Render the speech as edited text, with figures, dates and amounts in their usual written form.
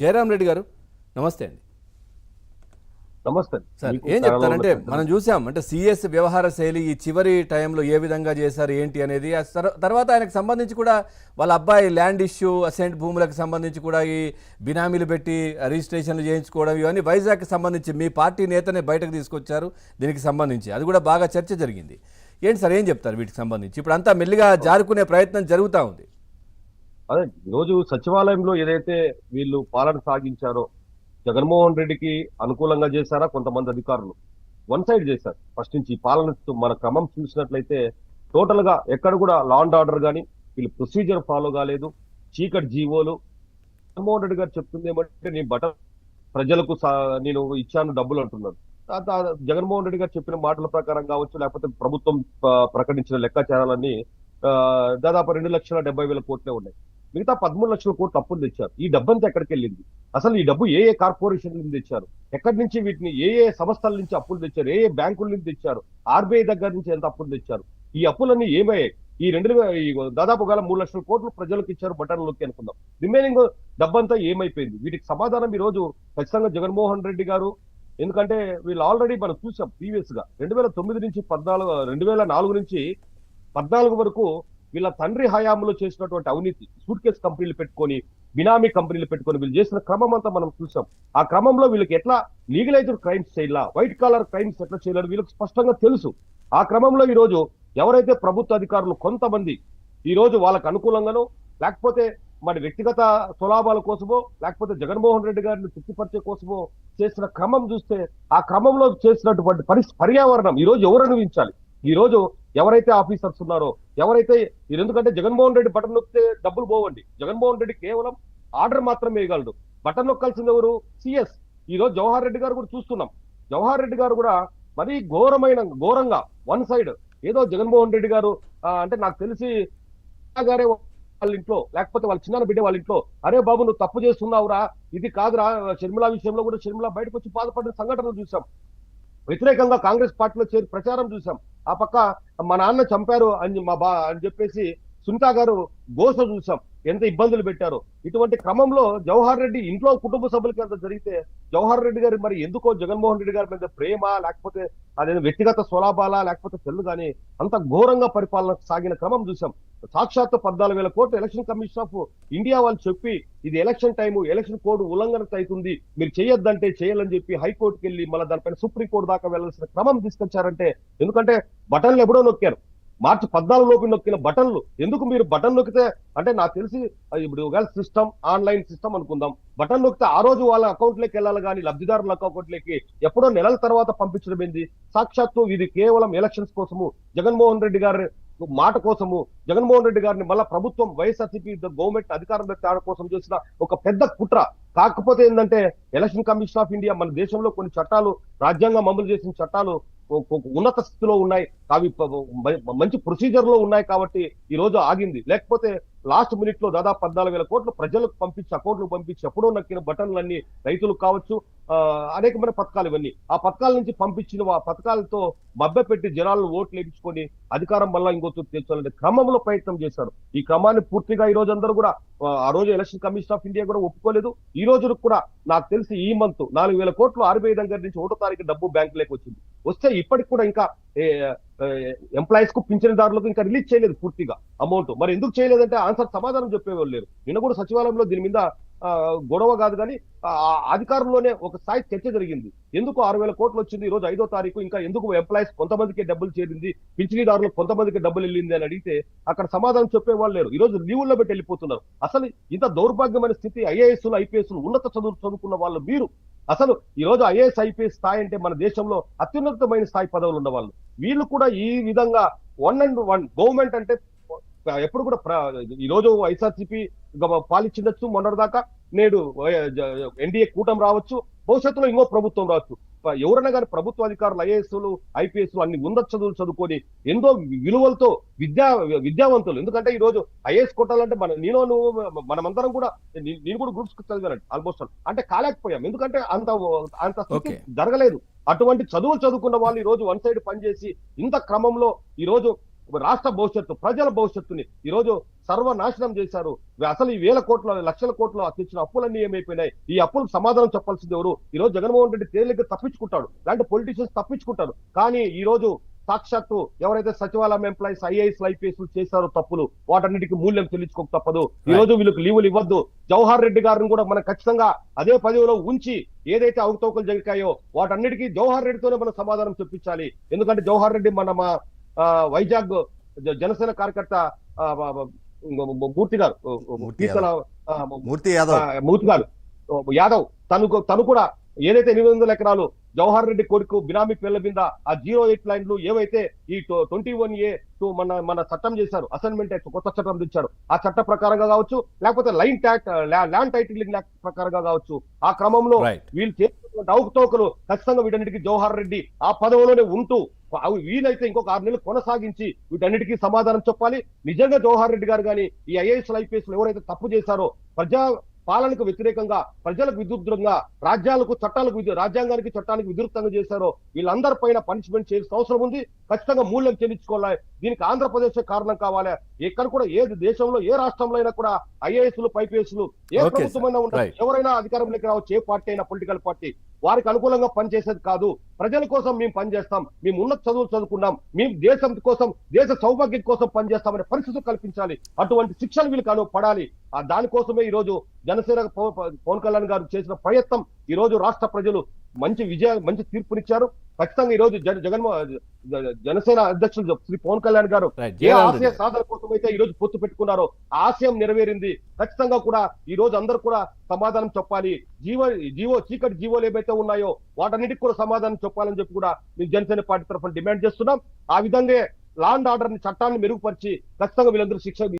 జయరాం రెడ్డి గారు నమస్తే అండి. నమస్తే సార్ ఏం చెప్తారంటే మనం చూసాం అంటే సిఎస్ వ్యవహార శైలి ఈ చివరి టైంలో ఏ విధంగా చేశారు ఏంటి అనేది తర్వాత ఆయనకు సంబంధించి కూడా వాళ్ళ అబ్బాయి ల్యాండ్ ఇష్యూ అసెంట్ భూములకు సంబంధించి కూడా ఈ బినామీలు పెట్టి రిజిస్ట్రేషన్లు చేయించుకోవడం ఇవన్నీ వైజాగ్కి సంబంధించి మీ పార్టీ నేతనే బయటకు తీసుకొచ్చారు. దీనికి సంబంధించి అది కూడా బాగా చర్చ జరిగింది. ఏంటి సార్ ఏం చెప్తారు వీటికి సంబంధించి? ఇప్పుడు అంతా మెల్లిగా జారుకునే ప్రయత్నం జరుగుతూ ఉంది. అదే ఈరోజు సచివాలయంలో ఏదైతే వీళ్ళు పాలన సాగించారో జగన్మోహన్ రెడ్డికి అనుకూలంగా చేశారా కొంతమంది అధికారులు వన్ సైడ్ చేశారు. ఫస్ట్ నుంచి పాలన మన క్రమం చూసినట్లయితే టోటల్ గా ఎక్కడ కూడా లా అండ్ ఆర్డర్ కానీ వీళ్ళు ప్రొసీజర్ ఫాలో కాలేదు. చీకటి జీవోలు. జగన్మోహన్ రెడ్డి గారు చెప్తుంది ఏమంటే నేను ప్రజలకు నేను ఇచ్చాను డబ్బులు అంటున్నారు. జగన్మోహన్ రెడ్డి గారు చెప్పిన మాటల ప్రకారం కావచ్చు, లేకపోతే ప్రభుత్వం ప్రకటించిన లెక్కాచారాలన్నీ దాదాపు 2,70,000 కోట్లే ఉన్నాయి. మిగతా 13 లక్షల కోట్లు అప్పులు తెచ్చారు. ఈ డబ్బంతా ఎక్కడికి వెళ్ళింది? అసలు ఈ డబ్బు ఏ కార్పొరేషన్ నుంచి తెచ్చారు? ఎక్కడి నుంచి వీటిని ఏ సంస్థల నుంచి అప్పులు తెచ్చారు? ఏ బ్యాంకుల నుంచి తెచ్చారు? ఆర్బీఐ దగ్గర నుంచి ఎంత అప్పులు తెచ్చారు? ఈ అప్పులన్నీ ఏమయ్యాయి? ఈ దాదాపు 3 లక్షల కోట్లు ప్రజలకు ఇచ్చారు బటన్లోకి అనుకుందాం. రిమైనింగ్ డబ్బంతా ఏమైపోయింది? వీటికి సమాధానం ఈ రోజు ఖచ్చితంగా జగన్మోహన్ రెడ్డి గారు. ఎందుకంటే వీళ్ళు ఆల్రెడీ మనం చూసాం ప్రీవియస్ గా 2009 నుంచి 2004 నుంచి 14 వరకు వీళ్ళ తండ్రి హయాంలో చేసినటువంటి అవినీతి, సూట్ కేసు కంపెనీలు పెట్టుకొని, బినామీ కంపెనీలు పెట్టుకొని వీళ్ళు చేసిన క్రమం అంతా మనం చూసాం. ఆ క్రమంలో వీళ్ళకి ఎట్లా లీగలైజ్డ్ క్రైమ్స్ చేయాలా, వైట్ కాలర్ క్రైమ్స్ ఎట్లా చేయాలని వీళ్ళకి స్పష్టంగా తెలుసు. ఆ క్రమంలో ఈ రోజు ఎవరైతే ప్రభుత్వ అధికారులు కొంతమంది ఈ రోజు వాళ్ళకు అనుకూలంగానో, లేకపోతే మరి వ్యక్తిగత స్వలాభాల కోసమో, లేకపోతే జగన్మోహన్ రెడ్డి గారిని తృప్తిపరిచే కోసమో చేసిన క్రమం చూస్తే, ఆ క్రమంలో చేసినటువంటి పర్యావరణం ఈ రోజు ఎవరు అనుభవించాలి? ఈ రోజు ఎవరైతే ఆఫీసర్స్ ఉన్నారో, ఎవరైతే ఎందుకంటే జగన్మోహన్ రెడ్డి బటన్ నొక్కితే డబ్బులు పోవండి. జగన్మోహన్ రెడ్డి కేవలం ఆర్డర్ మాత్రమే వేయగలడు. బటన్ నొక్కాల్సింది ఎవరు? సిఎస్. ఈ రోజు జవహర్ రెడ్డి గారు కూడా చూస్తున్నాం. జవహర్ రెడ్డి గారు కూడా మరీ ఘోరంగా వన్ సైడ్ ఏదో జగన్మోహన్ రెడ్డి గారు అంటే నాకు తెలిసి గారే వాళ్ళ ఇంట్లో, లేకపోతే వాళ్ళ చిన్న బిడ్డ వాళ్ళ ఇంట్లో, అరే బాబు నువ్వు తప్పు చేస్తున్నావురా, ఇది కాదురా. షర్మిల విషయంలో కూడా షర్మిల బయటకు వచ్చి బాధపడిన సంఘటనలు చూసాం. వ్యతిరేకంగా కాంగ్రెస్ పార్టీలో చేరి ప్రచారం చూసాం. ఆ పక్క మా నాన్న చంపారు అని అని చెప్పేసి సునీత గారు గోస చూసాం, ఎంత ఇబ్బందులు పెట్టారో. ఇటువంటి క్రమంలో జవహర్ రెడ్డి ఇంట్లో కుటుంబ సభ్యులకి అంత జరిగితే జవహర్ రెడ్డి గారి మరి ఎందుకో జగన్మోహన్ రెడ్డి గారి మీద ప్రేమ, లేకపోతే అదే వ్యక్తిగత స్వలాభాల, లేకపోతే తెలు కానీ అంత ఘోరంగా పరిపాలన సాగిన క్రమం చూసాం. సాక్షాత్తు 14,000 కోట్లు ఎలక్షన్ కమిషన్ ఆఫ్ ఇండియా వాళ్ళు చెప్పి ఇది ఎలక్షన్ టైము, ఎలక్షన్ కోడ్ ఉల్లంఘన అవుతుంది, మీరు చేయొద్దంటే చేయాలని చెప్పి హైకోర్టుకి వెళ్ళి మళ్ళీ దానిపైన సుప్రీంకోర్టు దాకా వెళ్లాల్సిన క్రమం తీసుకొచ్చారంటే, ఎందుకంటే బటన్లు ఎప్పుడో నొక్కారు. మార్చి 14 లోపు నొక్కిన బటన్లు ఎందుకు మీరు బటన్ నొక్కితే అంటే నాకు తెలిసి ఇప్పుడు ఒకవేళ సిస్టమ్ ఆన్లైన్ సిస్టమ్ అనుకుందాం, బటన్ నొక్కితే ఆ రోజు వాళ్ళ అకౌంట్లోకి వెళ్ళాలి కానీ లబ్ధిదారుల అకౌంట్లోకి ఎప్పుడో నెలల తర్వాత పంపించడం ఏంది? సాక్షాత్తు ఇది కేవలం ఎలక్షన్స్ కోసము, జగన్మోహన్ రెడ్డి గారి మాట కోసము, జగన్మోహన్ రెడ్డి గారిని మళ్ళా ప్రభుత్వం వైఎస్ఆర్సీపీ గవర్నమెంట్ అధికారంలో తేవడం కోసం చేసిన ఒక పెద్ద కుట్ర. కాకపోతే ఏంటంటే ఎలక్షన్ కమిషన్ ఆఫ్ ఇండియా మన దేశంలో కొన్ని చట్టాలు, రాజ్యాంగం అమలు చేసిన చట్టాలు ఉన్నత స్థితిలో ఉన్నాయి, అవి మంచి ప్రొసీజర్ లో ఉన్నాయి కాబట్టి ఈ రోజు ఆగింది. లేకపోతే లాస్ట్ మినిట్ లో దాదాపు 14,000 కోట్లు ప్రజలకు పంపించి, అకౌంట్లు పంపించి ఎప్పుడో నక్కిన బటన్లన్నీ రైతులకు కావచ్చు, అనేకమైన పథకాలు ఇవన్నీ ఆ పథకాల నుంచి పంపించిన పథకాలతో మభ్యపెట్టి జనాలను ఓట్లు వేయించుకొని అధికారం వల్ల ఇంకొక తెచ్చాలనే క్రమంలో ప్రయత్నం చేశారు. ఈ క్రమాన్ని పూర్తిగా ఈ రోజు అందరూ కూడా ఆ రోజు ఎలక్షన్ కమిషన్ ఆఫ్ ఇండియా కూడా ఒప్పుకోలేదు. ఈ రోజు కూడా నాకు తెలిసి ఈ మంత్ 4,000 కోట్లు ఆర్బీఐ దగ్గర నుంచి 1వ తారీఖు డబ్బు బ్యాంకులోకి వచ్చింది. వస్తే ఇప్పటికి కూడా ఇంకా ఎంప్లాయీస్ కు పింఛన్దారులకు ఇంకా రిలీజ్ చేయలేదు పూర్తిగా అమౌంట్. మరి ఎందుకు చేయలేదంటే ఆన్సర్ సమాధానం చెప్పేవాళ్ళు లేరు. నిన్న కూడా సచివాలయంలో దీని మీద గొడవ కాదు కానీ అధికారంలోనే ఒక స్థాయి చర్చ జరిగింది. ఎందుకు 6,000 కోట్లు వచ్చింది ఈ రోజు 5వ తారీఖు, ఇంకా ఎందుకు ఎంప్లాయీస్ కొంతమందికి డబ్బులు చేరింది, పింఛనీదారులకు కొంతమందికి డబ్బులు వెళ్ళింది అని అడిగితే అక్కడ సమాధానం చెప్పేవాళ్ళు లేరు. ఈ రోజు లీవుల్లో పెట్టి వెళ్ళిపోతున్నారు. అసలు ఇంత దౌర్భాగ్యమైన స్థితి, ఐఏఎస్లు ఐపీఎస్లు ఉన్నత చదువుకున్న వాళ్ళు మీరు, అసలు ఈ రోజు ఐఏఎస్ ఐపీఎస్ స్థాయి అంటే మన దేశంలో అత్యున్నతమైన స్థాయి పదవులు ఉన్న వాళ్ళు, వీళ్ళు కూడా ఈ విధంగా 1 గవర్నమెంట్ అంటే ఎప్పుడు కూడా ఈ రోజు వైఎస్ఆర్సీపీ పాలించవచ్చు మొన్నటిదాకా, నేడు ఎన్డీఏ కూటమి రావచ్చు, భవిష్యత్తులో ఇంకో ప్రభుత్వం రావచ్చు. ఎవరైనా కానీ ప్రభుత్వ అధికారులు ఐఏఎస్లు ఐపీఎస్లు అన్ని ఉన్నత చదువులు చదువుకొని ఎంతో విలువలతో విద్యావంతులు. ఎందుకంటే ఈ రోజు ఐఏఎస్ కొట్టాలంటే మనమందరం కూడా, నేను కూడా గ్రూప్స్ చదివానండి ఆల్మోస్ట్, అంటే కాలేకపోయాం. ఎందుకంటే అంత స్థితి జరగలేదు. అటువంటి చదువులు చదువుకున్న వాళ్ళు ఈ రోజు వన్ సైడ్ పనిచేసి ఇంత క్రమంలో ఈ రోజు రాష్ట్ర భవిష్యత్తు, ప్రజల భవిష్యత్తుని ఈ రోజు సర్వనాశనం చేశారు. అసలు ఈ వేల కోట్ల లక్షల కోట్ల తెచ్చిన అప్పులన్నీ ఏమైపోయినాయి? ఈ అప్పులకు సమాధానం చెప్పాల్సింది ఎవరు? ఈ రోజు జగన్మోహన్ రెడ్డి తేలిగ్గా తప్పించుకుంటాడు, ఇలాంటి పొలిటీషియన్స్ తప్పించుకుంటారు. కానీ ఈ రోజు సాక్షాత్తు ఎవరైతే సచివాలయం ఎంప్లాయీస్ ఐఏఎస్ ఐపీఎస్ చేశారో తప్పులు, వాటన్నిటికీ మూల్యం చెల్లించుకోక తప్పదు. ఈ రోజు వీళ్ళకి లీవులు ఇవ్వద్దు. జవహర్ రెడ్డి గారిని కూడా మనం ఖచ్చితంగా అదే పదవిలో ఉంచి ఏదైతే అవకతవకలు జరిగాయో వాటన్నిటికీ జవహర్ రెడ్డితోనే మనం సమాధానం చెప్పించాలి. ఎందుకంటే జవహర్ రెడ్డి మన వైజాగ్ జనసేన కార్యకర్త మూర్తి గారు, మూర్తి గారు యాదవ్, తను కూడా ఏదైతే 800 ఎకరాలు జవహర్ రెడ్డి కొడుకు బినామీ పేర్ల మీద ఆ 08 లైన్లు ఏవైతే ఈ 21A మన చట్టం చేశారు, అసైన్మెంట్ యాక్ట్ కొత్త చట్టం తెచ్చారు, ఆ చట్ట ప్రకారంగా కావచ్చు, లేకపోతే ల్యాండ్ టైటిలింగ్ యాక్ట్ ప్రకారంగా కావచ్చు, ఆ క్రమంలో వీళ్ళు చేసినటువంటి అవకతవకలు ఖచ్చితంగా వీటన్నిటికీ జవహర్ రెడ్డి ఆ పదవిలోనే ఉంటూ వీలైతే ఇంకొక 6 నెలలు కొనసాగించి వీటన్నిటికీ సమాధానం చెప్పాలి. నిజంగా జవహర్ రెడ్డి గారు కానీ ఈ ఐఏఎస్ ఐపీఎస్ ఎవరైతే తప్పు చేశారో, ప్రజా పాలనకు వ్యతిరేకంగా, ప్రజలకు విరుద్ధంగా, రాజ్యాంగానికి చట్టానికి విరుద్ధంగా చేశారో వీళ్ళందరిపైన పనిష్మెంట్ చేయాల్సిన అవసరం ఉంది. ఖచ్చితంగా మూల్యం చెల్లించుకోవాలి. దీనికి ఆంధ్రప్రదేశ్ కారణం కావాలి. ఎక్కడ కూడా ఏ దేశంలో ఏ రాష్ట్రంలో అయినా కూడా ఐఏఎస్లు ఐపీఎస్లు ఏ ప్రభుత్వమైనా ఉంటారు, ఎవరైనా అధికారంలోకి రావచ్చు, ఏ పార్టీ అయినా పొలిటికల్ పార్టీ, వారికి అనుకూలంగా పనిచేసేది కాదు. ప్రజల కోసం మేము పనిచేస్తాం, మేము ఉన్నత చదువులు చదువుకున్నాం, మేము దేశం కోసం, దేశ సౌభాగ్యం కోసం పనిచేస్తామనే పరిస్థితులు కల్పించాలి. అటువంటి శిక్షలు వీళ్ళకి పడాలి. దానికోసమే ఈ రోజు జనసేన పవన్ కళ్యాణ్ గారు చేసిన ప్రయత్నం ఈ రోజు రాష్ట్ర ప్రజలు మంచి తీర్పునిచ్చారు. ఖచ్చితంగా ఈ రోజు జనసేన అధ్యక్షులు శ్రీ పవన్ కళ్యాణ్ గారు ఏ ఆశయ సాధన కోసం అయితే ఈ రోజు పొత్తు పెట్టుకున్నారో ఆ ఆశయం నెరవేరింది. ఖచ్చితంగా కూడా ఈ రోజు అందరూ కూడా సమాధానం చెప్పాలి. చీకటి జీవోలు ఏవైతే ఉన్నాయో వాటన్నిటికి కూడా సమాధానం చెప్పాలని చెప్పి కూడా మేము జనసేన పార్టీ తరఫున డిమాండ్ చేస్తున్నాం. ఆ విధంగా లా అండ్ ఆర్డర్ చట్టాన్ని మెరుగుపరిచి ఖచ్చితంగా వీళ్ళందరూ శిక్ష